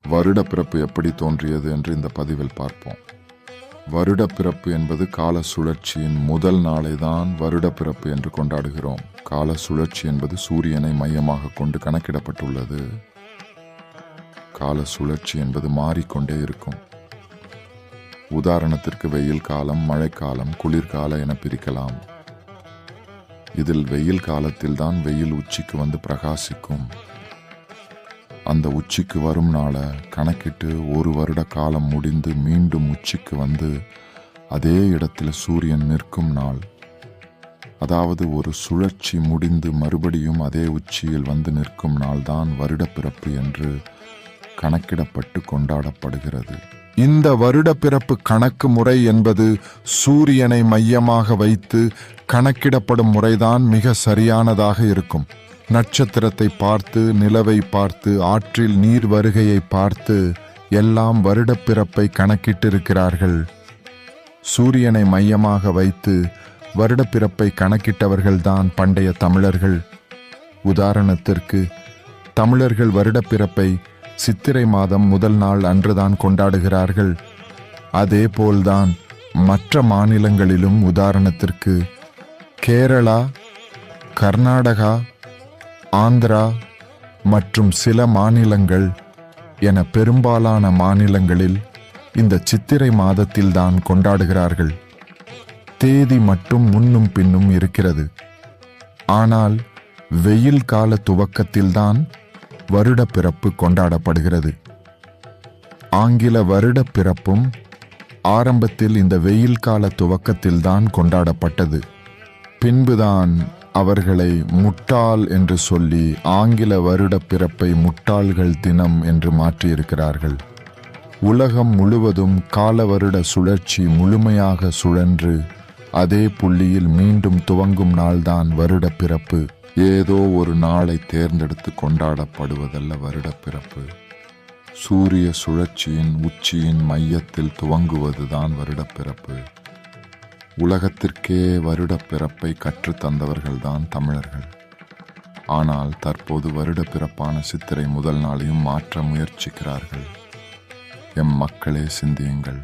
வருடப்பிறப்பு எப்படி தோன்றியது என்று இந்த பதிவில் பார்ப்போம். வருடப்பிறப்பு என்பது கால சுழற்சியின் முதல் நாளை தான் வருடப்பிறப்பு என்று கொண்டாடுகிறோம். கால சுழற்சி என்பது சூரியனை மையமாக கொண்டு கணக்கிடப்பட்டுள்ளது. கால சுழற்சி என்பது மாறிக்கொண்டே இருக்கும். உதாரணத்திற்கு வெயில் காலம், மழைக்காலம், குளிர்காலம் என பிரிக்கலாம். இதில் வெயில் காலத்தில் தான் வெயில் உச்சிக்கு வந்து பிரகாசிக்கும். அந்த உச்சிக்கு வரும் நாளை கணக்கிட்டு ஒரு வருட காலம் முடிந்து மீண்டும் உச்சிக்கு வந்து அதே இடத்துல சூரியன் நிற்கும் நாள், அதாவது ஒரு சுழற்சி முடிந்து மறுபடியும் அதே உச்சியில் வந்து நிற்கும் நாள் தான் வருடப்பிறப்பு என்று கணக்கிடப்பட்டு கொண்டாடப்படுகிறது. இந்த வருடப்பிறப்பு கணக்கு முறை என்பது சூரியனை மையமாக வைத்து கணக்கிடப்படும் முறைதான் மிக சரியானதாக இருக்கும். நட்சத்திரத்தை பார்த்து, நிலவை பார்த்து, ஆற்றில் நீர் வருகையை பார்த்து எல்லாம் வருடப்பிறப்பை கணக்கிட்டிருக்கிறார்கள். சூரியனை மையமாக வைத்து வருடப்பிறப்பை கணக்கிட்டவர்கள்தான் பண்டைய தமிழர்கள். உதாரணத்திற்கு, தமிழர்கள் வருடப்பிறப்பை சித்திரை மாதம் முதல் நாள் அன்றுதான் கொண்டாடுகிறார்கள். அதேபோல்தான் மற்ற மாநிலங்களிலும், உதாரணத்திற்கு கேரளா, கர்நாடகா, ஆந்திரா மற்றும் சில மாநிலங்கள் என பெரும்பாலான மாநிலங்களில் இந்த சித்திரை மாதத்தில்தான் கொண்டாடுகிறார்கள். தேதி மட்டும் முன்னும் பின்னும் இருக்கிறது. ஆனால் வெயில் கால துவக்கத்தில்தான் வருடப்பிறப்பு கொண்டாடப்படுகிறது. ஆங்கில வருடப்பிறப்பும் ஆரம்பத்தில் இந்த வெயில் கால துவக்கத்தில்தான் கொண்டாடப்பட்டது. பின்புதான் அவர்களை முட்டாள் என்று சொல்லி ஆங்கில வருட பிறப்பை முட்டாள்கள் தினம் என்று மாற்றியிருக்கிறார்கள். உலகம் முழுவதும் கால வருட சுழற்சி முழுமையாக சுழன்று அதே புள்ளியில் மீண்டும் துவங்கும் நாள்தான் வருட பிறப்பு. ஏதோ ஒரு நாளை தேர்ந்தெடுத்து கொண்டாடப்படுவதல்ல வருடப்பிறப்பு. சூரிய சுழற்சியின் உச்சியின் மையத்தில் துவங்குவதுதான் வருடப்பிறப்பு. உலகத்திற்கே வருடப்பிறப்பை கற்றுத்தந்தவர்கள்தான் தமிழர்கள். ஆனால் தற்போது வருடப்பிறப்பான சித்திரை முதல் நாளையும் மாற்ற முயற்சிக்கிறார்கள். எம் மக்களே, சிந்தியுங்கள்.